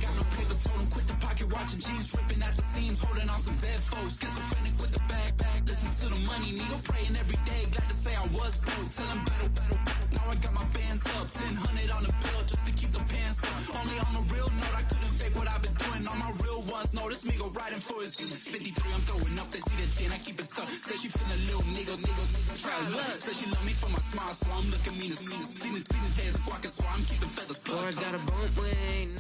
Got no paper, told him quit the pocket watching jeans ripping at the seams, holding on some dead foes. Schizophrenic with the bag. Listen to the money, nigga praying every day. Glad to say I was broke. Tell him battle. Now I got my bands up, 1000 on the bill just to keep the pants up. Only on the real note, I couldn't fake what I've been doing. All my real ones know this nigga riding for his 53. I'm throwing up, they see the chain, I keep it tough. Say she feeling a little nigga, try to look. Say she love me for my smile, so I'm looking mean as Seen his head squawking, so I'm keeping feathers plugged. I got a bump wing.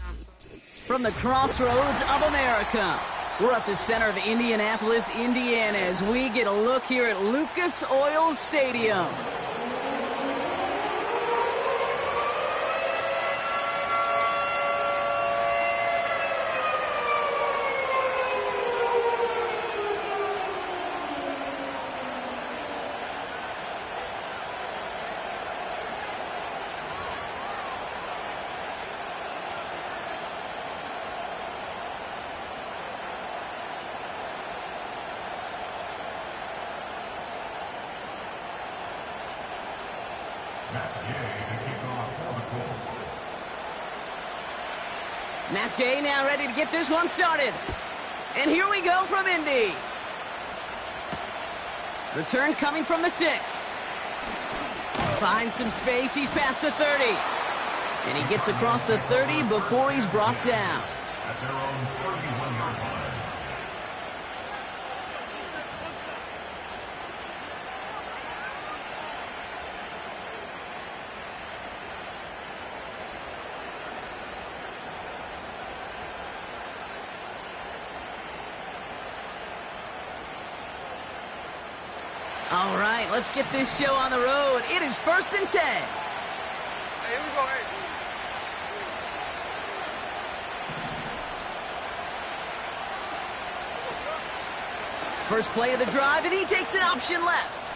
From the crossroads of America, we're at the center of Indianapolis, Indiana, as we get a look here at Lucas Oil Stadium. Matt Gay now ready to get this one started. And here we go from Indy. Return coming from the 6. Finds some space, he's past the 30. And he gets across the 30 before he's brought down. At their own 31-yard line. All right, let's get this show on the road. It is 1st and 10. Hey, here we go, hey. First play of the drive, and he takes an option left.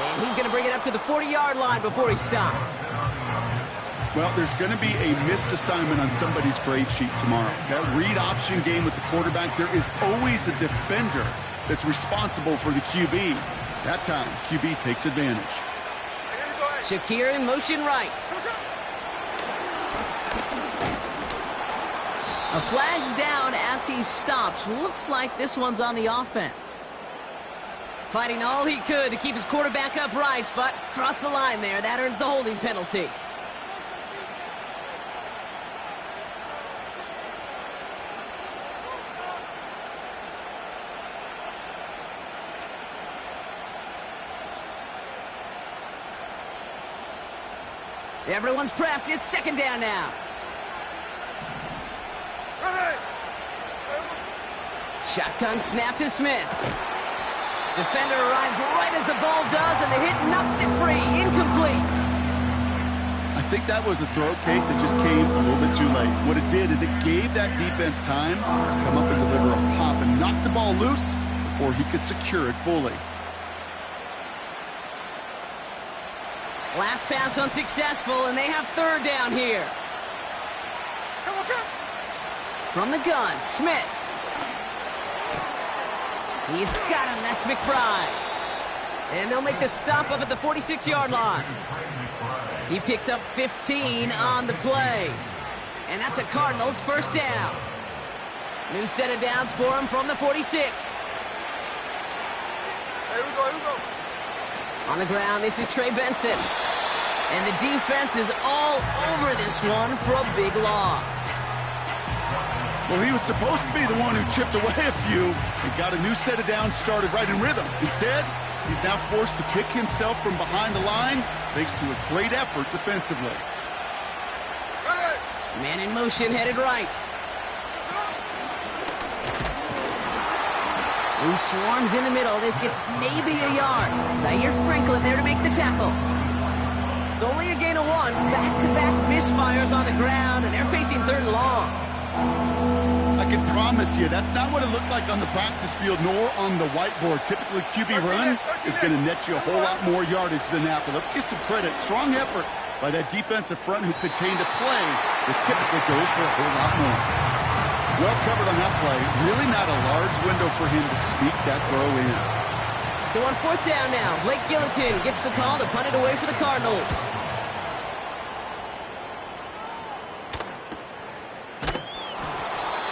And he's going to bring it up to the 40-yard line before he stopped. Well, there's going to be a missed assignment on somebody's grade sheet tomorrow. That read option game with the quarterback, there is always a defender that's responsible for the QB. That time, QB takes advantage. Shakir in motion right. A flag's down as he stops. Looks like this one's on the offense. Fighting all he could to keep his quarterback upright, but crossed the line there. That earns the holding penalty. Everyone's prepped. It's 2nd down now. Shotgun snap to Smith. Defender arrives right as the ball does, and the hit knocks it free. Incomplete. I think that was a throw, Kate, that just came a little bit too late. What it did is it gave that defense time to come up and deliver a pop and knock the ball loose before he could secure it fully. Last pass unsuccessful, and they have 3rd down here. Come on. From the gun, Smith. He's got him. That's McBride. And they'll make the stop up at the 46-yard line. He picks up 15 on the play. And that's a Cardinals 1st down. New set of downs for him from the 46. Here we go. On the ground, this is Trey Benson. And the defense is all over this one for a big loss. Well, he was supposed to be the one who chipped away a few and got a new set of downs started right in rhythm. Instead, he's now forced to pick himself from behind the line thanks to a great effort defensively. Man in motion, headed right. Who swarms in the middle. This gets maybe a yard. Zaire Franklin there to make the tackle. It's only a gain of 1. Back-to-back misfires on the ground, and they're facing 3rd and long. I can promise you that's not what it looked like on the practice field nor on the whiteboard. Typically, QB run is going to net you a whole lot more yardage than that. But let's give some credit. Strong effort by that defensive front who contained a play that typically goes for a whole lot more. Well covered on that play. Really not a large window for him to sneak that throw in. So on 4th down now, Blake Gillikin gets the call to punt it away for the Cardinals.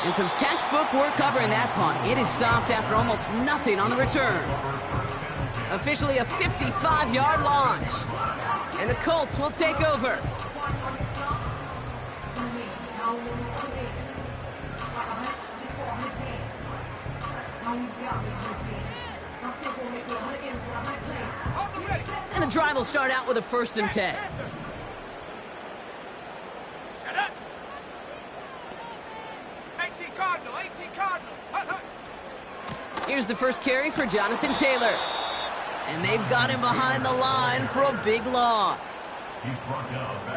And some textbook work covering that punt. It is stopped after almost nothing on the return. Officially a 55-yard launch. And the Colts will take over. And the drive will start out with a 1st and 10. Here's the first carry for Jonathan Taylor. And they've got him behind the line for a big loss.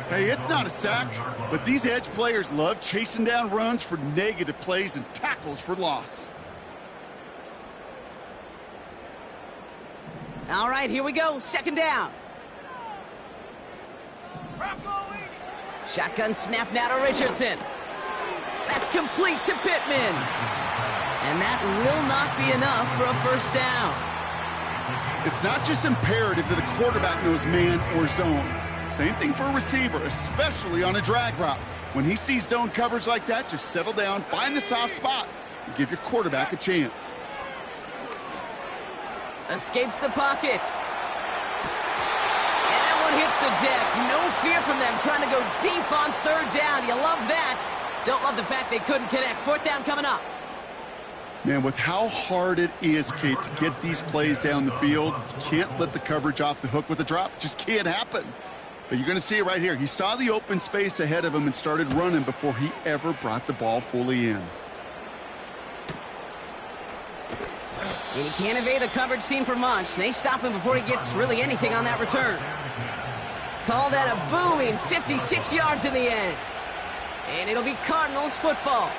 Hey, it's not a sack, but these edge players love chasing down runs for negative plays and tackles for loss. All right, here we go. 2nd down. Shotgun snap now to Richardson. That's complete to Pittman. And that will not be enough for a 1st down. It's not just imperative that a quarterback knows man or zone. Same thing for a receiver, especially on a drag route. When he sees zone coverage like that, just settle down, find the soft spot, and give your quarterback a chance. Escapes the pocket. And that one hits the deck. No fear from them trying to go deep on 3rd down. You love that. Don't love the fact they couldn't connect. 4th down coming up. Man, with how hard it is, Kate, to get these plays down the field, you can't let the coverage off the hook with a drop. It just can't happen. But you're going to see it right here. He saw the open space ahead of him and started running before he ever brought the ball fully in. And he can't evade the coverage team for much. They stop him before he gets really anything on that return. Call that a booming 56 yards in the end. And it'll be Cardinals football.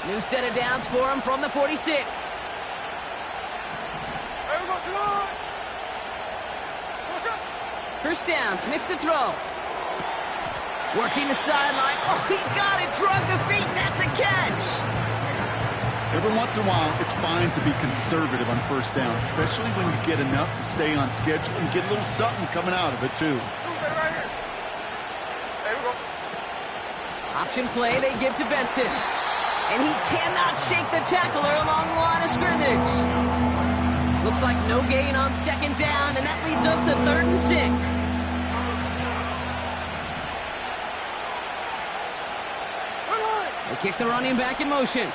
New set of downs for him from the 46. First down, Smith to throw. Working the sideline. Oh, he got it. Drug the feet. That's a catch. Every once in a while, it's fine to be conservative on 1st down, especially when you get enough to stay on schedule and get a little something coming out of it, too. Option play they give to Benson. And he cannot shake the tackler along the line of scrimmage. Looks like no gain on 2nd down, and that leads us to 3rd and 6. They kick the running back in motion.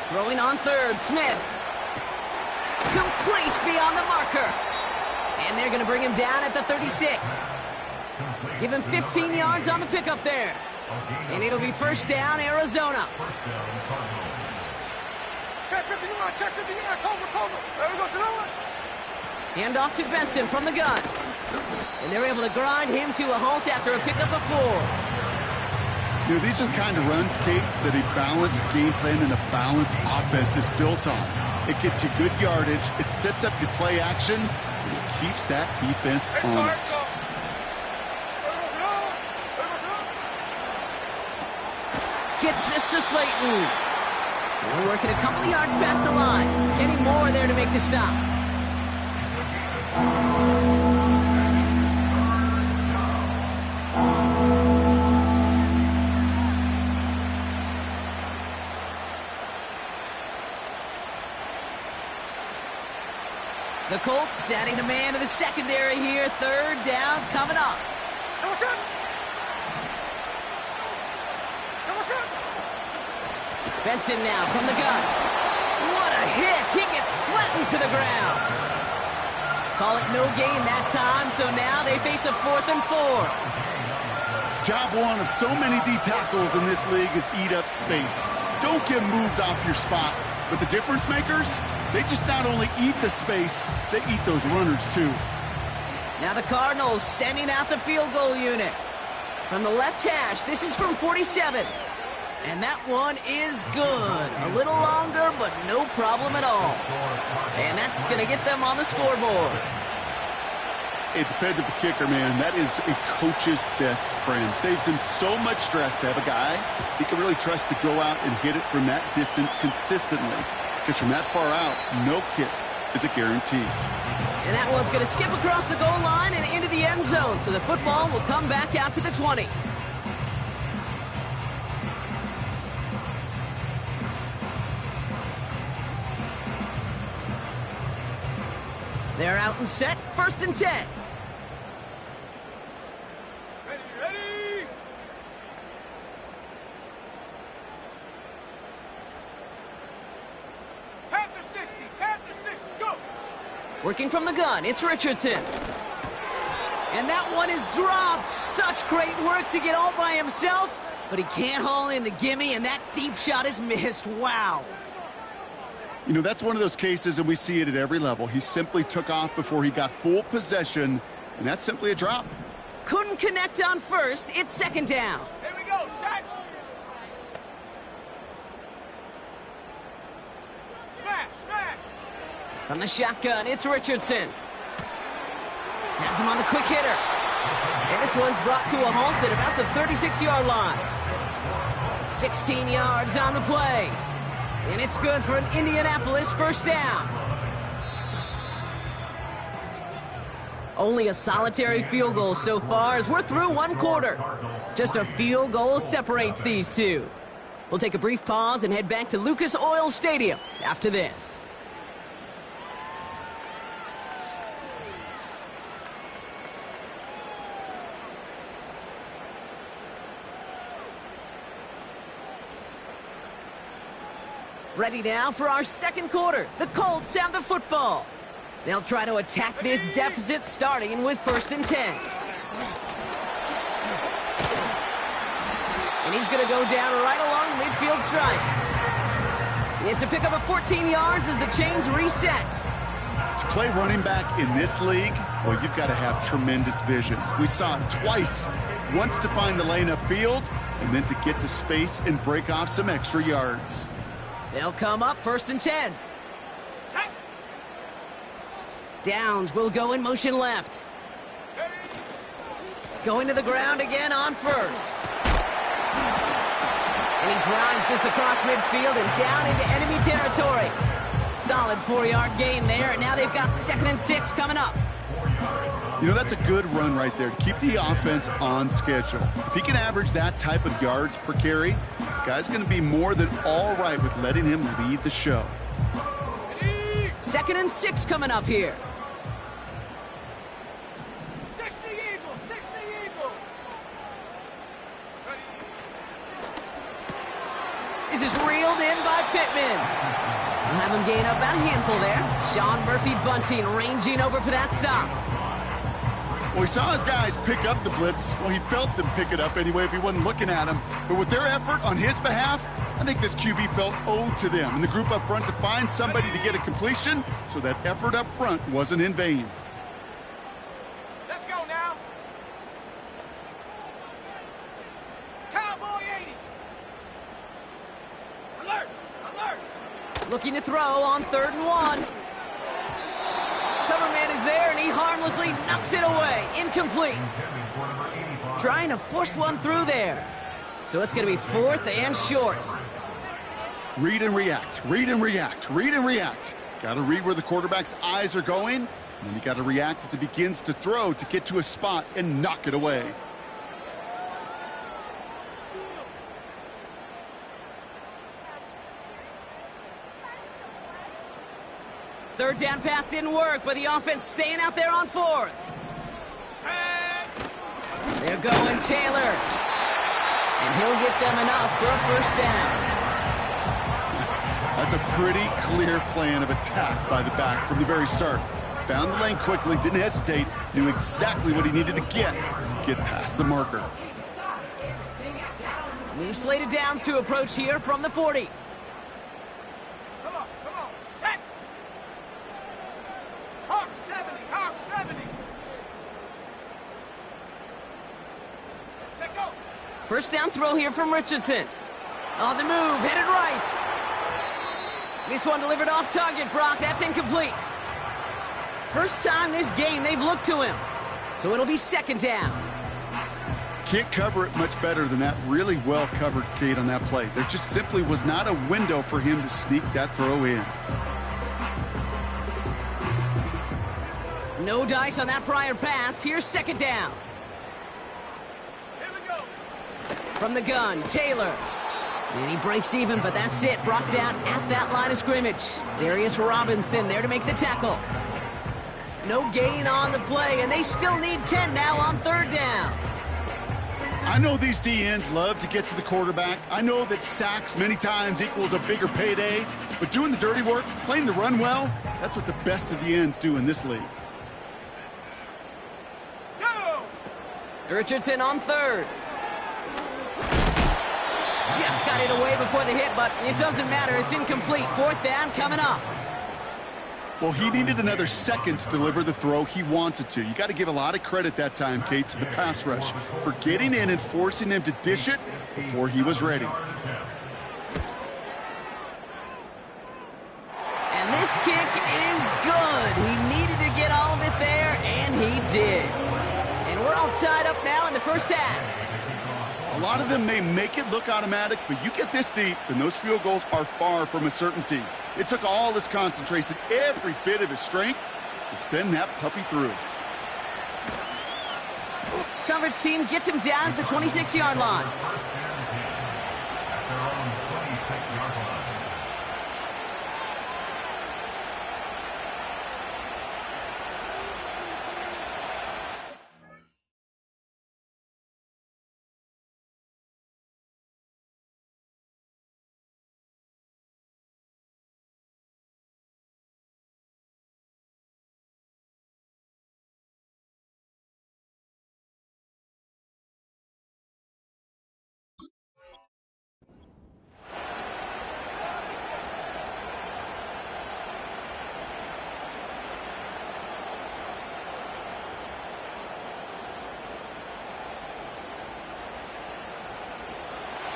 Throwing on 3rd, Smith. Complete beyond the marker. And they're going to bring him down at the 36. Give him 15 yards on the pickup there. And it'll be 1st down, Arizona. Hand off to Benson from the gun. And they're able to grind him to a halt after a pickup of 4. You know, these are the kind of runs, Kate, that a balanced game plan and a balanced offense is built on. It gets you good yardage, it sets up your play action, and it keeps that defense honest. Gets this to Slayton. They're working a couple of yards past the line. Kenny Moore there to make the stop. The Colts adding a man to the secondary here. 3rd down coming up. Benson now from the gun. What a hit! He gets flattened to the ground. Call it no gain that time, so now they face a 4th and 4. Job one of so many D tackles in this league is eat up space. Don't get moved off your spot. But the difference makers, they just not only eat the space, they eat those runners too. Now the Cardinals sending out the field goal unit. From the left hash, this is from 47. And that one is good. A little longer, but no problem at all. And that's going to get them on the scoreboard. A dependable kicker, man. That is a coach's best friend. Saves him so much stress to have a guy he can really trust to go out and hit it from that distance consistently. Because from that far out, no kick is a guarantee. And that one's going to skip across the goal line and into the end zone. So the football will come back out to the 20. They're out and set. 1st and 10. Ready. Panther 60, go. Working from the gun, it's Richardson. And that one is dropped. Such great work to get all by himself, but he can't haul in the gimme, and that deep shot is missed. Wow. You know, that's one of those cases, and we see it at every level. He simply took off before he got full possession, and that's simply a drop. Couldn't connect on first. It's 2nd down. Here we go, set. Smash. From the shotgun, it's Richardson. Has him on the quick hitter. And this one's brought to a halt at about the 36-yard line. 16 yards on the play. And it's good for an Indianapolis 1st down. Only a solitary field goal so far as we're through 1 quarter. Just a field goal separates these two. We'll take a brief pause and head back to Lucas Oil Stadium after this. Ready now for our 2nd quarter. The Colts have the football. They'll try to attack this deficit starting with 1st and 10. And he's going to go down right along midfield stripe. It's a pickup of 14 yards as the chains reset. To play running back in this league, well, you've got to have tremendous vision. We saw it twice. Once to find the lane upfield, and then to get to space and break off some extra yards. They'll come up 1st and 10. Downs will go in motion left. Going to the ground again on 1st. And he drives this across midfield and down into enemy territory. Solid 4-yard gain there, and now they've got 2nd and 6 coming up. You know, that's a good run right there to keep the offense on schedule. If he can average that type of yards per carry, this guy's going to be more than all right with letting him lead the show. 2nd and 6 coming up here. 60 Eagles. This is reeled in by Pittman. We'll have him gain up about a handful there. Sean Murphy-Bunting ranging over for that stop. Well, he saw his guys pick up the blitz. Well, he felt them pick it up anyway if he wasn't looking at him. But with their effort on his behalf, I think this QB felt owed to them and the group up front to find somebody to get a completion, so that effort up front wasn't in vain. Let's go now. Cowboy 80. Alert. Looking to throw on 3rd and 1. Cover man is there, and he harmlessly knocks it away. Incomplete. Trying to force one through there. So it's going to be 4th and short. Read and react. Read and react. Read and react. Got to read where the quarterback's eyes are going, and then you got to react as he begins to throw to get to a spot and knock it away. Third down pass didn't work, but the offense staying out there on 4th. They're going Taylor. And he'll get them enough for a 1st down. That's a pretty clear plan of attack by the back from the very start. Found the lane quickly, didn't hesitate, knew exactly what he needed to get past the marker. New slated downs to approach here from the 40. Come on, set. Hawk 70. Set, go. 1st down throw here from Richardson. On the move, headed right. This one delivered off target, Brock. That's incomplete. First time this game they've looked to him. So it'll be second down. Can't cover it much better than that. Really well covered, Kate, on that play. There just simply was not a window for him to sneak that throw in. No dice on that prior pass. Here's second down. Here we go. From the gun, Taylor. And he breaks even, but that's it. Brought down at that line of scrimmage. Darius Robinson there to make the tackle. No gain on the play, and they still need 10 now on third down. I know these DNs love to get to the quarterback. I know that sacks many times equals a bigger payday, but doing the dirty work, playing to run well, that's what the best of the ends do in this league. Go! Richardson on third. Just got it away before the hit, but it doesn't matter. It's incomplete. Fourth down coming up. Well, he needed another second to deliver the throw he wanted to. You got to give a lot of credit that time, Kate, to the pass rush for getting in and forcing him to dish it before he was ready. And this kick is good. He needed to get all of it there, and he did. And we're all tied up now in the first half. A lot of them may make it look automatic, but you get this deep, and those field goals are far from a certainty. It took all his concentration, every bit of his strength, to send that puppy through. Coverage team gets him down at the 26-yard line. At their own 26-yard line.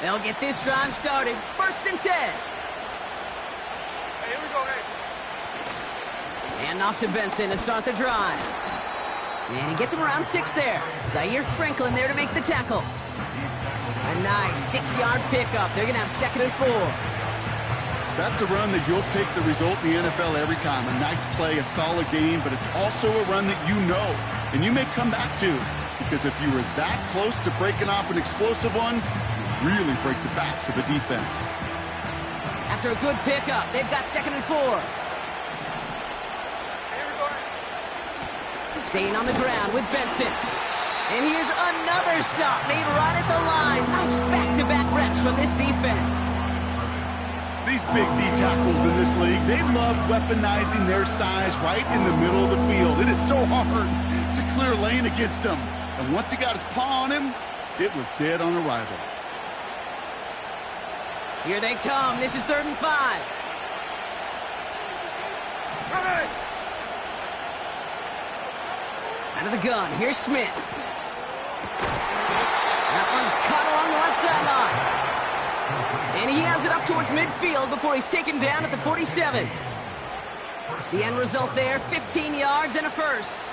They'll get this drive started. First and 10. Hey, here we go, hey. And off to Benson to start the drive. And he gets him around 6 there. Zaire Franklin there to make the tackle. A nice 6-yard pickup. They're going to have second and 4. That's a run that you'll take the result in the NFL every time. A nice play, a solid game, but it's also a run that you know and you may come back to. Because if you were that close to breaking off an explosive one, you really break the backs of a defense. After a good pickup, they've got second and 4. Here we go. Staying on the ground with Benson. And here's another stop made right at the line. Nice back-to-back reps from this defense. These big D tackles in this league, they love weaponizing their size right in the middle of the field. It is so hard to clear lane against them. And once he got his paw on him, it was dead on arrival. Here they come. This is 3rd and 5. Ready! Out of the gun, here's Smith. That one's caught along the left sideline. And he has it up towards midfield before he's taken down at the 47. The end result there, 15 yards and a first.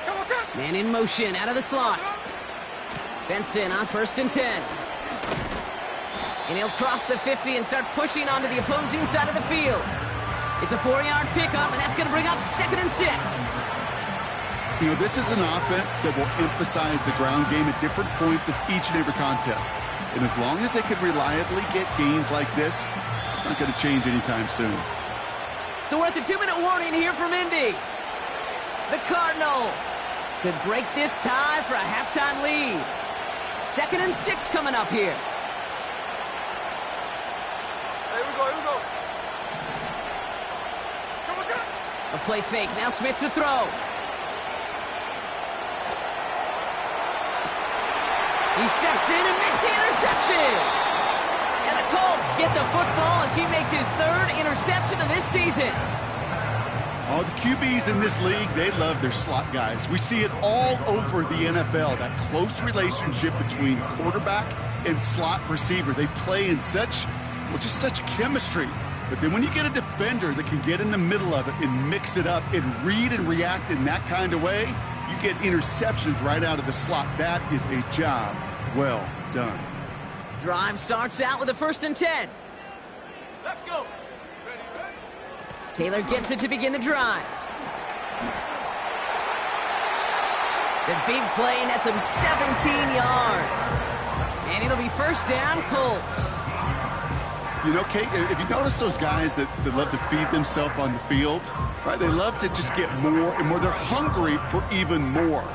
Come on, sir. Man in motion, out of the slot. Benson on 1st and 10. And he'll cross the 50 and start pushing onto the opposing side of the field. It's a 4-yard pickup, and that's going to bring up 2nd and 6. You know, this is an offense that will emphasize the ground game at different points of each and every contest. And as long as they can reliably get gains like this, it's not going to change anytime soon. So we're at the 2-minute warning here from Indy. The Cardinals could break this tie for a halftime lead. 2nd and 6 coming up here. Here we go, here we go. Come on, sir. A play fake, now Smith to throw. He steps in and makes the interception. And the Colts get the football as he makes his 3rd interception of this season. Oh, the QBs in this league, they love their slot guys. We see it all over the NFL, that close relationship between quarterback and slot receiver. They play in such Well, just such chemistry. But then when you get a defender that can get in the middle of it and mix it up and read and react in that kind of way, you get interceptions right out of the slot. That is a job well done. Drive starts out with a 1st and 10. Let's go. Taylor gets it to begin the drive. The big play nets him 17 yards. And it'll be 1st down, Colts. You know, Kate, if you notice those guys that love to feed themselves on the field, right? They love to just get more and more. They're hungry for even more.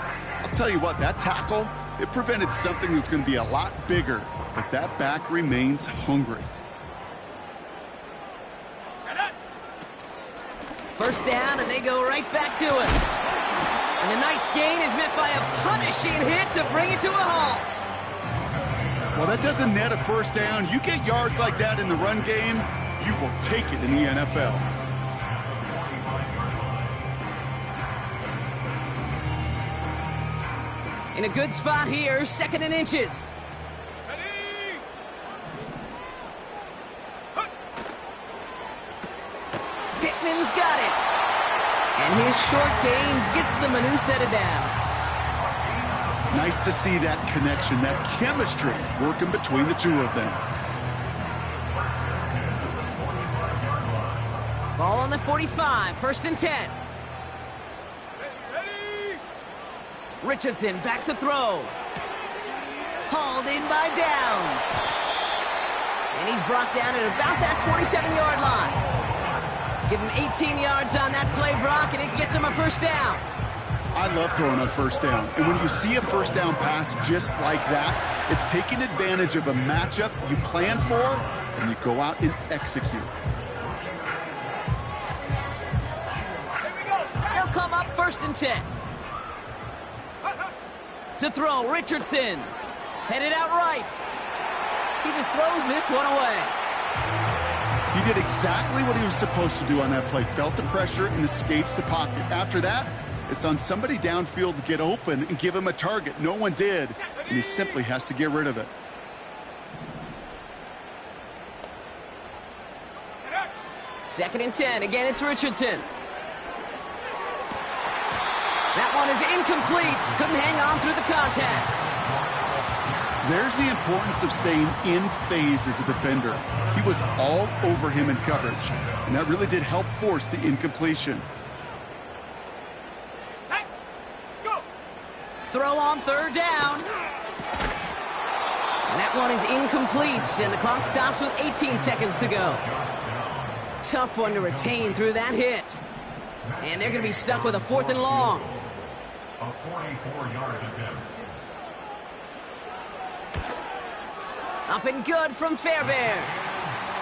I'll tell you what, that tackle, it prevented something that's going to be a lot bigger, but that back remains hungry. 1st down, and they go right back to it. And the nice gain is met by a punishing hit to bring it to a halt. Well, that doesn't net a 1st down. You get yards like that in the run game, you will take it in the NFL. In a good spot here, 2nd and inches. Ready? Pittman's got it. And his short gain gets them a new set of downs. Nice to see that connection, that chemistry working between the two of them. Ball on the 45, 1st and 10. Ready? Richardson back to throw. Hauled in by Downs. And he's brought down at about that 27-yard line. Give him 18 yards on that play, Brock, and it gets him a 1st down. I love throwing on 1st down. And when you see a 1st down pass just like that, it's taking advantage of a matchup you plan for, and you go out and execute. They'll come up 1st and 10. To throw, Richardson. Headed out right. He just throws this one away. He did exactly what he was supposed to do on that play. Felt the pressure and escapes the pocket. After that, it's on somebody downfield to get open and give him a target. No one did, and he simply has to get rid of it. Second and 10. Again, it's Richardson. That one is incomplete. Couldn't hang on through the contact. There's the importance of staying in phase as a defender. He was all over him in coverage, and that really did help force the incompletion. Throw on 3rd down. And that one is incomplete, and the clock stops with 18 seconds to go. Tough one to retain through that hit. And they're going to be stuck with a 4th and long. A 44-yard attempt. Up and good from Fairbairn.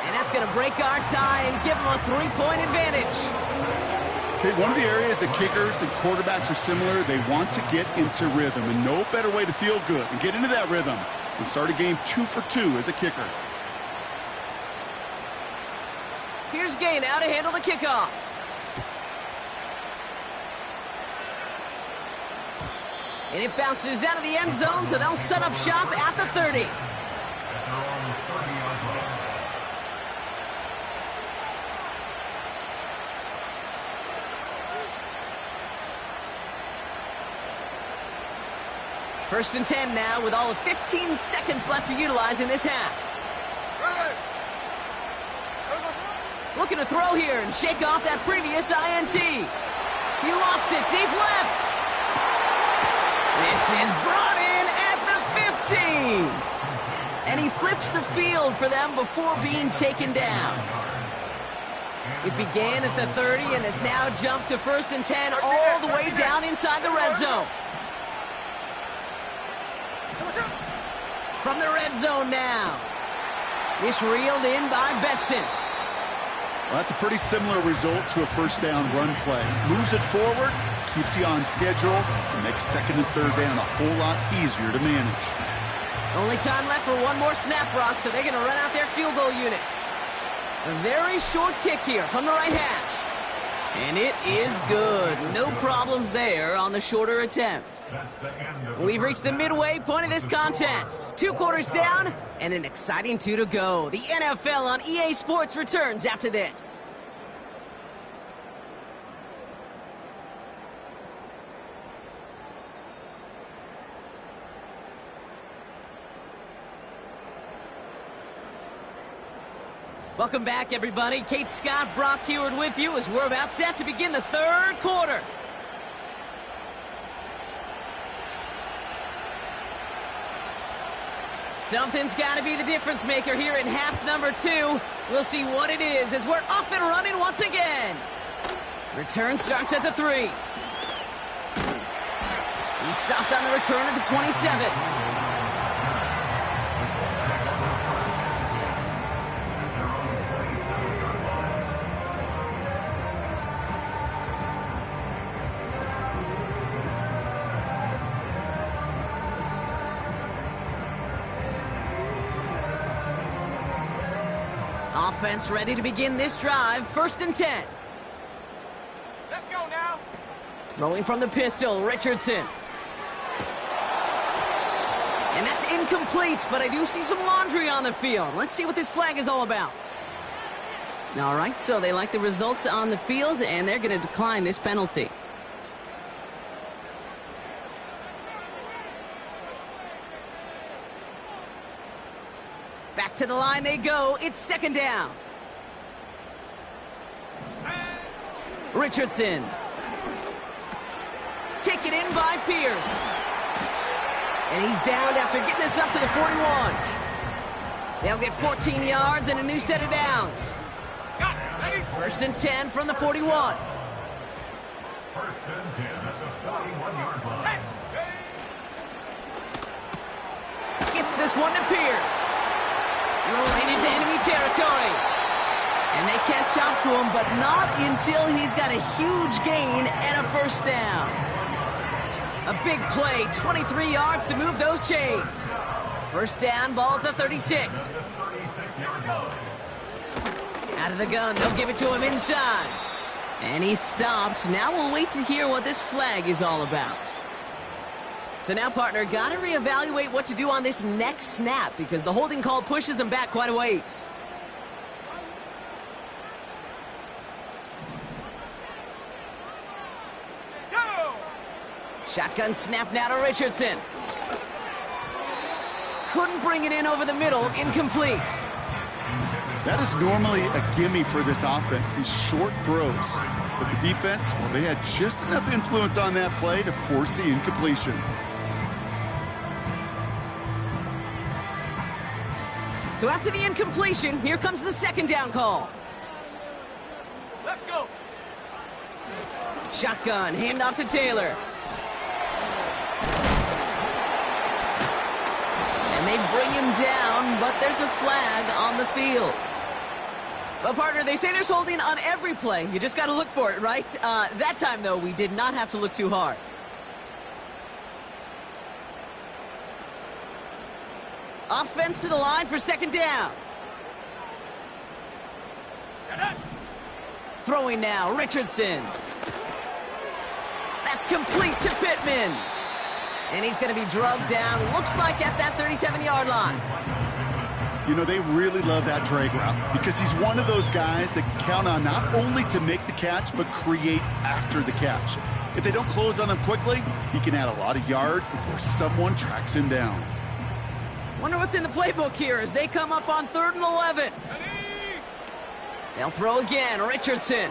And that's going to break our tie and give them a 3-point advantage. Okay, one of the areas that kickers and quarterbacks are similar, they want to get into rhythm, and no better way to feel good and get into that rhythm than start a game 2 for 2 as a kicker. Here's Gay now to handle the kickoff. And it bounces out of the end zone, so they'll set up shop at the 30. At their own 30-yard line. First and 10 now with all of 15 seconds left to utilize in this half. Looking to throw here and shake off that previous INT. He lofts it deep left. This is brought in at the 15. And he flips the field for them before being taken down. It began at the 30 and has now jumped to 1st and 10 all the way down inside the red zone. From the red zone now. This reeled in by Betson. Well, that's a pretty similar result to a 1st down run play. Moves it forward, keeps you on schedule, and makes 2nd and 3rd down a whole lot easier to manage. Only time left for one more snap, Brock, so they're going to run out their field goal unit. A very short kick here from the right hash. And it is good. No problems there on the shorter attempt. We've reached the midway point of this contest. 2 quarters down and an exciting 2 to go. The NFL on EA Sports returns after this. Welcome back, everybody. Kate Scott, Brock Heward with you as we're about set to begin the 3rd quarter. Something's got to be the difference maker here in half number 2. We'll see what it is as we're off and running once again. Return starts at the 3. He stopped on the return at the 27. Offense ready to begin this drive. 1st and 10. Let's go now. Throwing from the pistol, Richardson. And that's incomplete, but I do see some laundry on the field. Let's see what this flag is all about. All right, so they like the results on the field, and they're going to decline this penalty. Back to the line they go. It's 2nd down. Richardson. Taken in by Pierce. And he's downed after getting this up to the 41. They'll get 14 yards and a new set of downs. 1st and 10 from the 41. 1st and 10 at the 41-yard line. Gets this one to Pierce. Rolling into enemy territory. And they catch up to him, but not until he's got a huge gain and a 1st down. A big play, 23 yards to move those chains. 1st down, ball at the 36. Out of the gun, they'll give it to him inside. And he's stopped. Now we'll wait to hear what this flag is all about. So now, partner, got to reevaluate what to do on this next snap because the holding call pushes him back quite a ways. Go! Shotgun snap now to Richardson. Couldn't bring it in over the middle, incomplete. That is normally a gimme for this offense, these short throws. But the defense, well, they had just enough influence on that play to force the incompletion. So after the incompletion, here comes the 2nd down call. Let's go. Shotgun, handoff to Taylor. And they bring him down, but there's a flag on the field. Well, partner, they say there's holding on every play. You just got to look for it, right? That time, though, we did not have to look too hard. Offense to the line for 2nd down. Throwing now, Richardson. That's complete to Pittman. And he's going to be drugged down, looks like at that 37-yard line. You know, they really love that drag route because he's one of those guys that can count on not only to make the catch, but create after the catch. If they don't close on him quickly, he can add a lot of yards before someone tracks him down. Wonder what's in the playbook here as they come up on 3rd and 11. They'll throw again. Richardson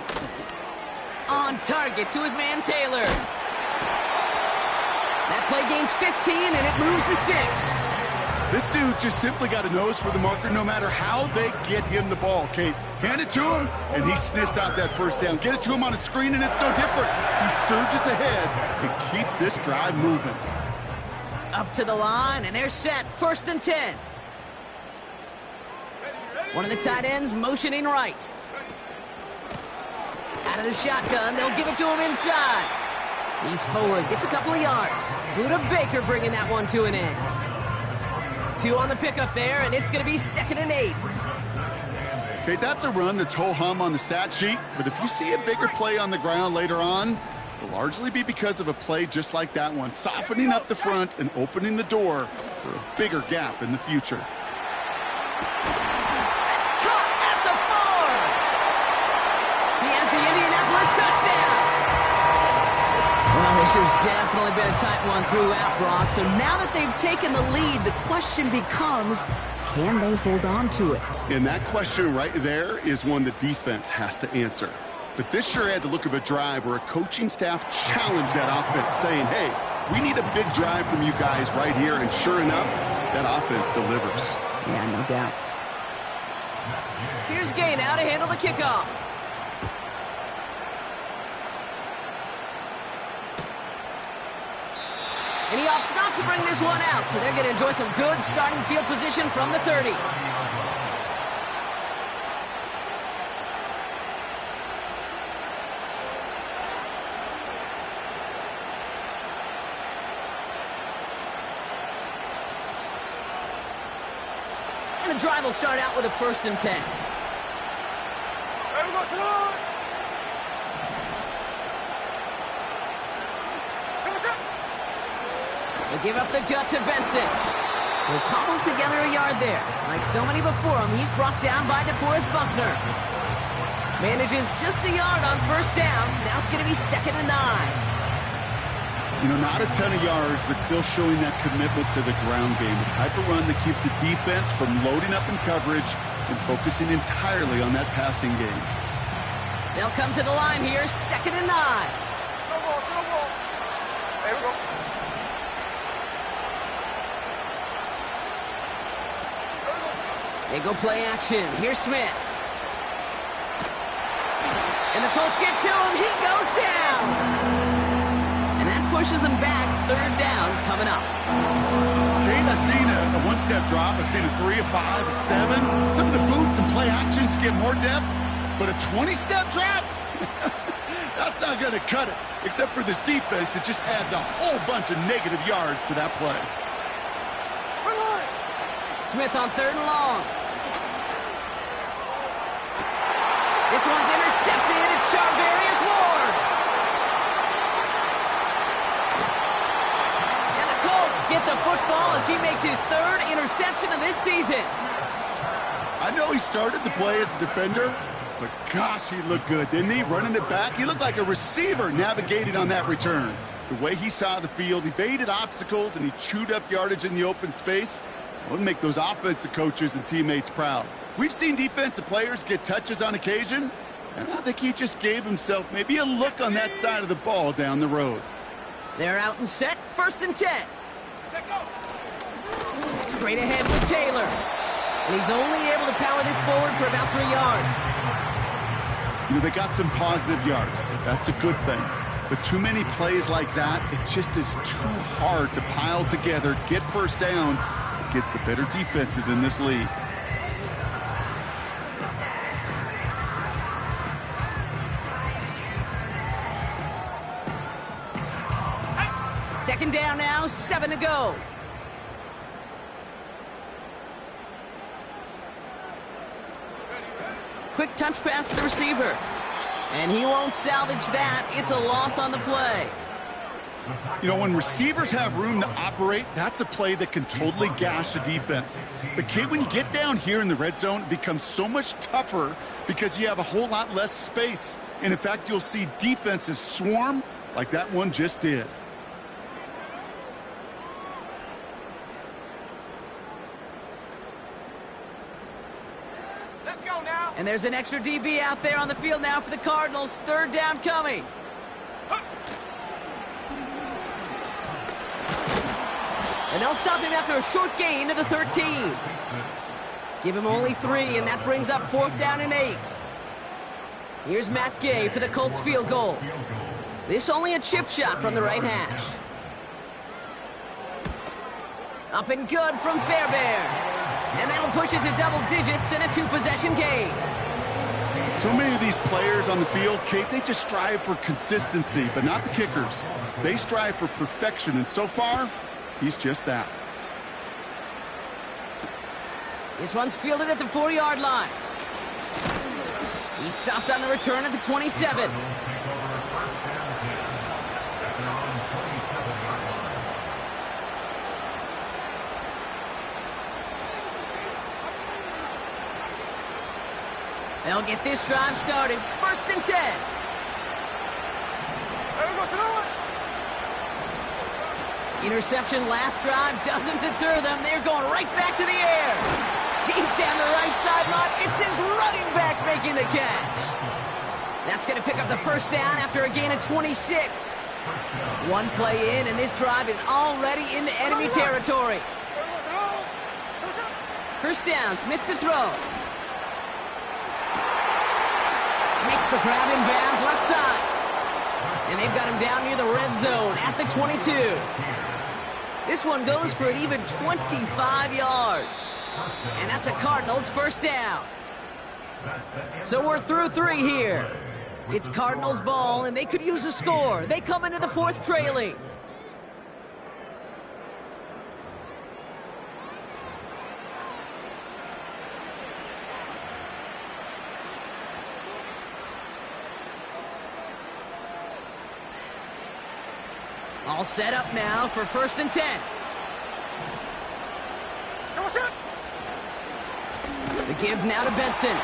on target to his man Taylor. That play gains 15 and it moves the sticks. This dude's just simply got a nose for the marker no matter how they get him the ball, Kate. Hand it to him, and he sniffs out that 1st down. Get it to him on a screen, and it's no different. He surges ahead and keeps this drive moving. Up to the line, and they're set. 1st and 10. One of the tight ends motioning right. Out of the shotgun, they'll give it to him inside. He's forward, gets a couple of yards. Buda Baker bringing that one to an end. 2 on the pickup there, and it's going to be 2nd and 8. Okay, that's a run that's ho-hum on the stat sheet, but if you see a bigger play on the ground later on, it'll largely be because of a play just like that one, softening up the front and opening the door for a bigger gap in the future. That's caught at the 4. He has the Indianapolis touchdown. Well, this has definitely been a tight one throughout, Brock. So now that they've taken the lead, the question becomes, can they hold on to it? And that question right there is one the defense has to answer. But this sure had the look of a drive where a coaching staff challenged that offense, saying, hey, we need a big drive from you guys right here. And sure enough, that offense delivers. Yeah, no doubt. Here's Gay now to handle the kickoff. And he opts not to bring this one out, so they're going to enjoy some good starting field position from the 30. And the drive will start out with a 1st and 10. They give up the gut to Benson. He'll cobble together a yard there. Like so many before him, he's brought down by DeForest Buckner. Manages just a yard on 1st down. Now it's going to be 2nd and 9. You know, not a ton of yards, but still showing that commitment to the ground game. The type of run that keeps the defense from loading up in coverage and focusing entirely on that passing game. They'll come to the line here, 2nd and 9. Throw ball. There we go. They go play action. Here's Smith. And the Colts get to him. He goes down. And that pushes them back. 3rd down coming up. Kane, I've seen a one-step drop. I've seen a 3, a 5, a 7. Some of the boots and play actions get more depth. But a 20-step drop? That's not going to cut it. Except for this defense, it just adds a whole bunch of negative yards to that play. Smith on 3rd and long. This one's intercepted. It's Charvarius Ward. And the Colts get the football as he makes his 3rd interception of this season. I know he started the play as a defender, but gosh, he looked good, didn't he? Running it back, he looked like a receiver navigating on that return. The way he saw the field, evaded obstacles, and he chewed up yardage in the open space. It would make those offensive coaches and teammates proud. We've seen defensive players get touches on occasion, and I think he just gave himself maybe a look on that side of the ball down the road. They're out and set. 1st and 10. Set go. Straight ahead with Taylor. And he's only able to power this forward for about 3 yards. You know, they got some positive yards. That's a good thing. But too many plays like that, it just is too hard to pile together, get 1st downs against the better defenses in this league. Second down now, 7 to go. Quick touch pass to the receiver. And he won't salvage that. It's a loss on the play. You know, when receivers have room to operate, that's a play that can totally gash a defense. But, kid, when you get down here in the red zone, it becomes so much tougher because you have a whole lot less space. And, in fact, you'll see defenses swarm like that one just did. Let's go now. And there's an extra DB out there on the field now for the Cardinals. 3rd down coming. And they'll stop him after a short gain to the 13. Give him only 3, and that brings up 4th down and 8. Here's Matt Gay for the Colts field goal. This only a chip shot from the right hash. Up and good from Fairbairn. And that'll push it to double digits in a 2-possession game. So many of these players on the field, Kate, they just strive for consistency, but not the kickers. They strive for perfection, and so far, he's just that. This one's fielded at the 4-yard line. He stopped on the return at the 27. They'll get this drive started. 1st and 10. There we go, throw it. Interception last drive doesn't deter them. They're going right back to the air. Deep down the right sideline. It's his running back making the catch. That's going to pick up the 1st down after a gain of 26. One play in, and this drive is already into enemy territory. 1st down, Smith to throw. Makes the grab in bounds left side. And they've got him down near the red zone at the 22. This one goes for an even 25 yards. And that's a Cardinals 1st down. So we're through 3 here. It's Cardinals ball, and they could use a score. They come into the 4th trailing. All set up now for 1st and 10. The give now to Benson.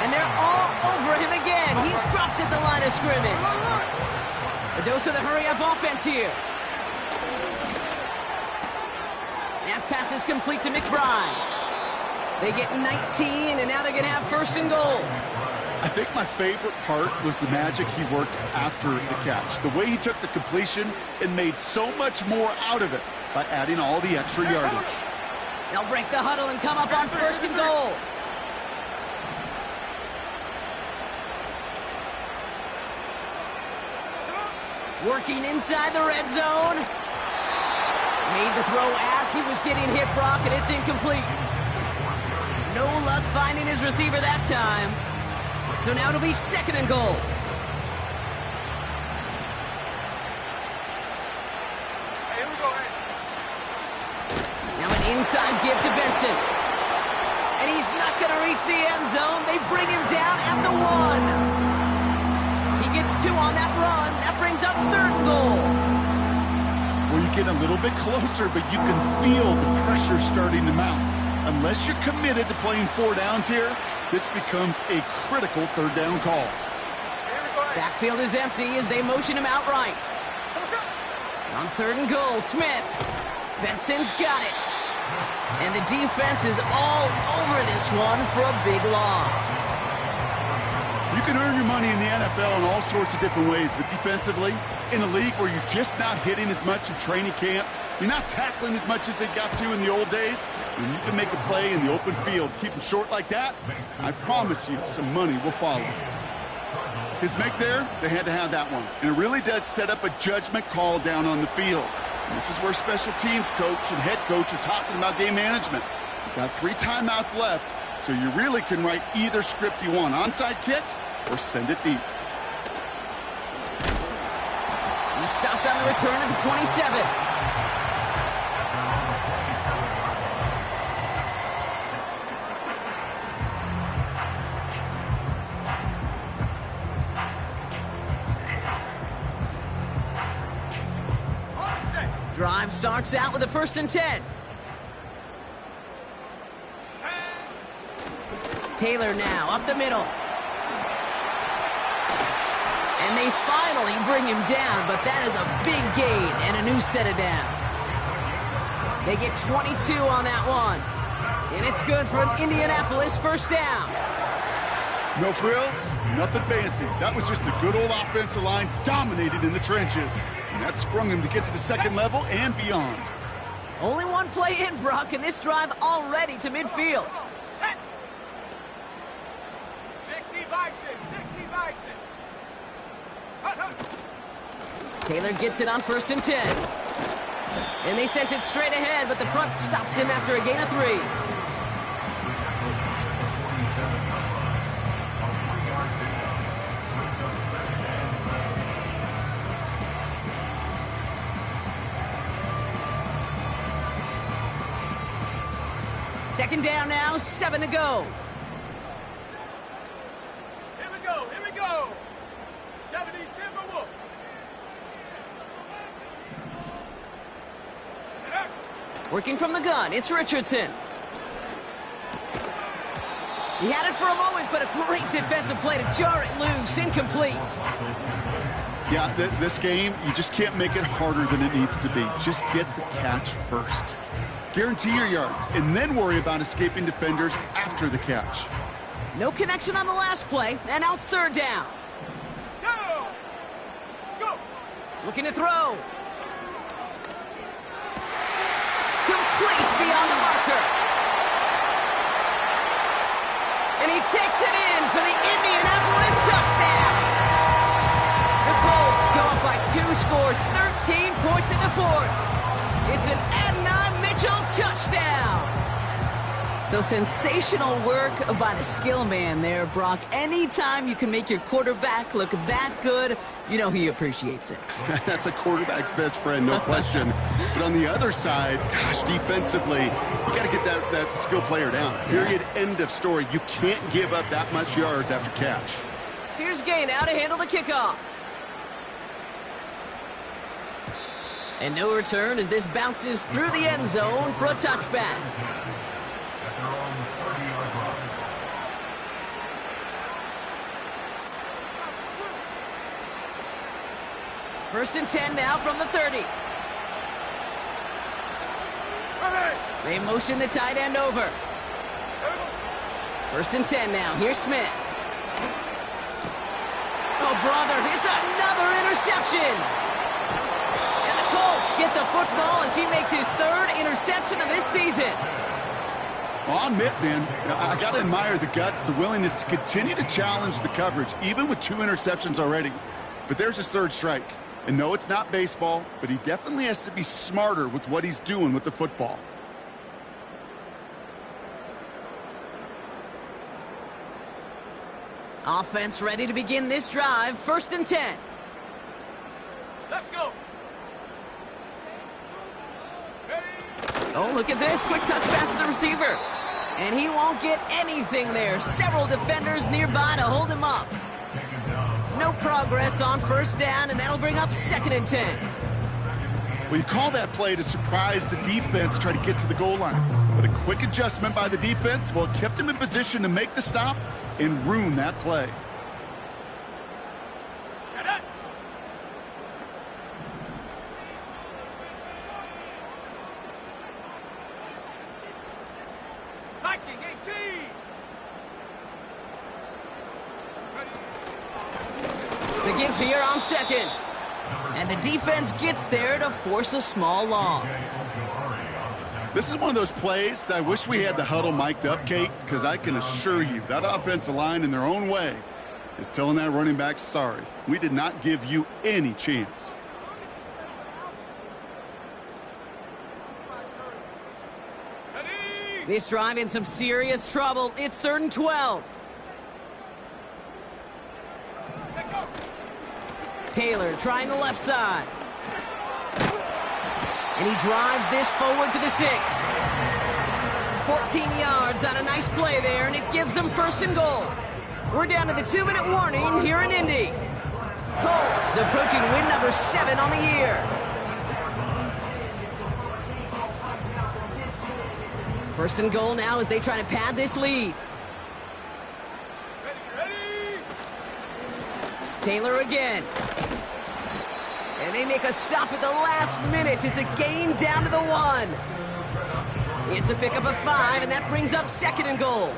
And they're all over him again. He's dropped at the line of scrimmage. A dose of the hurry-up offense here. That pass is complete to McBride. They get 19, and now they're going to have 1st and goal. I think my favorite part was the magic he worked after the catch. The way he took the completion and made so much more out of it by adding all the extra yardage. They'll break the huddle and come up on 1st and goal. Working inside the red zone. Made the throw as he was getting hit, Brock, and it's incomplete. No luck finding his receiver that time. So now it'll be 2nd and goal. Here we go, Now an inside give to Benson. And he's not going to reach the end zone. They bring him down at the 1. He gets 2 on that run. That brings up 3rd and goal. Well, you get a little bit closer, but you can feel the pressure starting to mount. Unless you're committed to playing 4 downs here, this becomes a critical 3rd down call. Backfield is empty as they motion him outright. On 3rd and goal, Smith. Benson's got it. And the defense is all over this one for a big loss. You can earn your money in the NFL in all sorts of different ways, but defensively, in a league where you're just not hitting as much in training camp, you're not tackling as much as they got to in the old days, when you can make a play in the open field, keep them short like that, I promise you some money will follow. His make there, they had to have that one. And it really does set up a judgment call down on the field. And this is where special teams coach and head coach are talking about game management. You've got 3 timeouts left, so you really can write either script you want. Onside kick or send it deep. He stopped on the return at the 27. Drive starts out with a 1st and 10. Taylor now up the middle. And they finally bring him down, but that is a big gain and a new set of downs. They get 22 on that one. And it's good for an Indianapolis 1st down. No frills, nothing fancy. That was just a good old offensive line dominated in the trenches. And that sprung him to get to the 2nd level and beyond. Only one play in, Brock, and this drive already to midfield. 60 Bison, 60 Bison. Taylor gets it on 1st and 10. And they sent it straight ahead, but the front stops him after a gain of 3. Second down now, 7 to go. Here Working from the gun, it's Richardson. He had it for a moment, but a great defensive play to jar it loose. Incomplete. Yeah, this game, you just can't make it harder than it needs to be. Just get the catch first. Guarantee your yards, and then worry about escaping defenders after the catch. No connection on the last play, and now it's third down. Go! Go! Looking to throw. Complete beyond the marker. And he takes it in for the Indianapolis touchdown. The Colts go up by 2 scores, 13 points in the fourth. It's an Adonai Mitchell touchdown. So sensational work by the skill man there, Brock. Anytime you can make your quarterback look that good, you know he appreciates it. That's a quarterback's best friend, no question. But on the other side, gosh, defensively, you got to get that skill player down. Period, end of story. You can't give up that much yards after catch. Here's Gay now to handle the kickoff. And no return as this bounces through the end zone for a touchback. At their own 30-yard line. First and 10 now from the 30. They motion the tight end over. First and 10 now. Here's Smith. Oh, brother, it's another interception. And the Colts get the football as he makes his 3rd interception of this season. Well, I'll admit, man, I got to admire the guts, the willingness to continue to challenge the coverage, even with 2 interceptions already. But there's his 3rd strike. And no, it's not baseball, but he definitely has to be smarter with what he's doing with the football. Offense ready to begin this drive. First and 10. Let's go! Oh, look at this. Quick touch pass to the receiver. And he won't get anything there. Several defenders nearby to hold him up. No progress on first down, and that'll bring up 2nd and 10. Well, you call that play to surprise the defense, try to get to the goal line. But a quick adjustment by the defense, well, it kept him in position to make the stop and ruin that play. Shut up! Viking 18! The give here on 2nd. And the defense gets there to force a small loss. This is one of those plays that I wish we had the huddle mic'd up, Kate, because I can assure you that offensive line in their own way is telling that running back, sorry, we did not give you any chance. This drive in some serious trouble. It's 3rd and 12. Taylor trying the left side. And he drives this forward to the 6. 14 yards on a nice play there, and it gives them 1st and goal. We're down to the 2-minute warning here in Indy. Colts approaching win number 7 on the year. First and goal now as they try to pad this lead. Taylor again. And they make a stop at the last minute. It's a gain down to the 1. It's a pickup of 5, and that brings up 2nd and goal.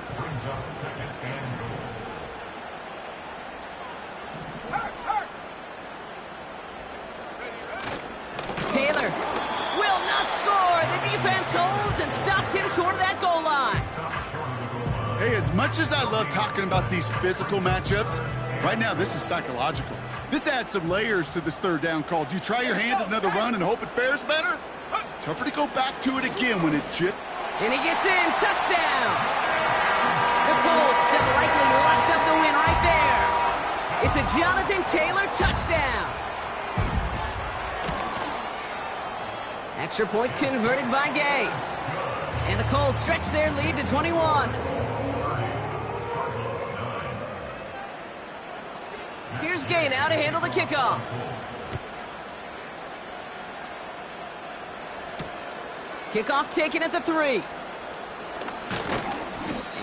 Taylor will not score. The defense holds and stops him short of that goal line. Hey, as much as I love talking about these physical matchups, right now this is psychological. This adds some layers to this 3rd down call. Do you try your hand at another run and hope it fares better? Tougher to go back to it again when it chipped. And he gets in. Touchdown. The Colts have likely locked up the win right there. It's a Jonathan Taylor touchdown. Extra point converted by Gay. And the Colts stretch their lead to 21. Here's Gay now to handle the kickoff. Kickoff taken at the 3.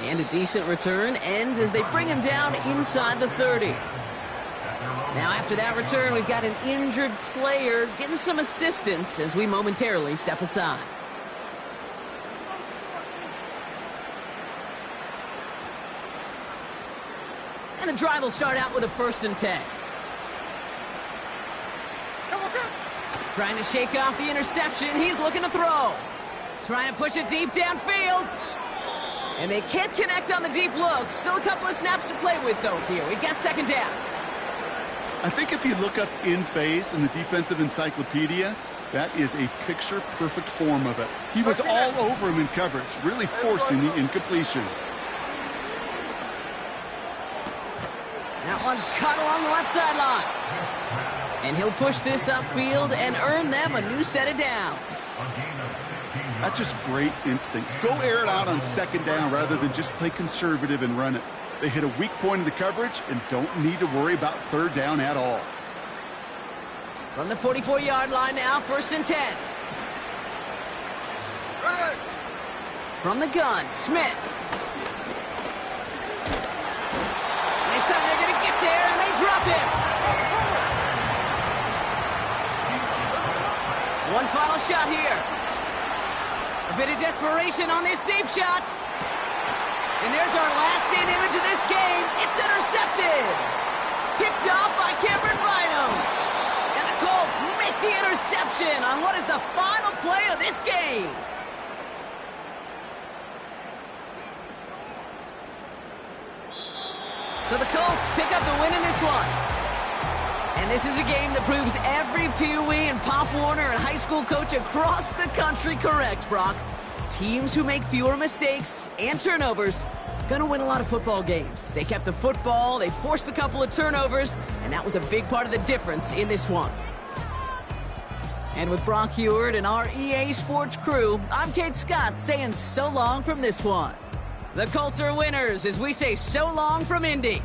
And a decent return ends as they bring him down inside the 30. Now after that return, we've got an injured player getting some assistance as we momentarily step aside. And the drive will start out with a 1st and 10. Trying to shake off the interception. He's looking to throw. Trying to push it deep downfield. And they can't connect on the deep look. Still a couple of snaps to play with, though, here. We've got 2nd down. I think if you look up in phase in the defensive encyclopedia, that is a picture-perfect form of it. He was all over him in coverage, really forcing the incompletion. That one's cut along the left sideline. And he'll push this upfield and earn them a new set of downs. That's just great instincts. Go air it out on 2nd down rather than just play conservative and run it. They hit a weak point in the coverage and don't need to worry about 3rd down at all. From the 44-yard line now, 1st and 10. From the gun, Smith. This time they're going to get there, and they drop him. One final shot here. A bit of desperation on this deep shot. And there's our last-stand image of this game. It's intercepted. Picked off by Cameron Bynum. And the Colts make the interception on what is the final play of this game. So the Colts pick up the win in this one. And this is a game that proves every Pee Wee and Pop Warner and high school coach across the country correct, Brock. Teams who make fewer mistakes and turnovers gonna win a lot of football games. They kept the football, they forced a couple of turnovers, and that was a big part of the difference in this one. And with Brock Huard and our EA Sports crew, I'm Kate Scott saying so long from this one. The Colts are winners as we say so long from Indy.